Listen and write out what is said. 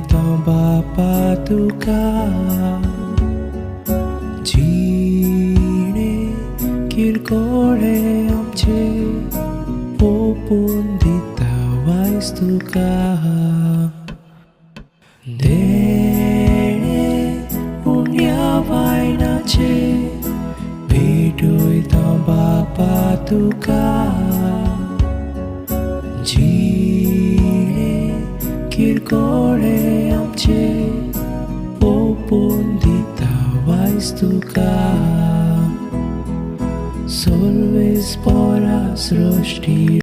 बापा तुका जिणे किरकोळे आमचे ओपून दिता वायस तुका देणे पुण्या वायनाचे भेटयता बापा तुका जिणे किरकोळे आमचे ओपून दिता वायस तुका Solveis pora sroshti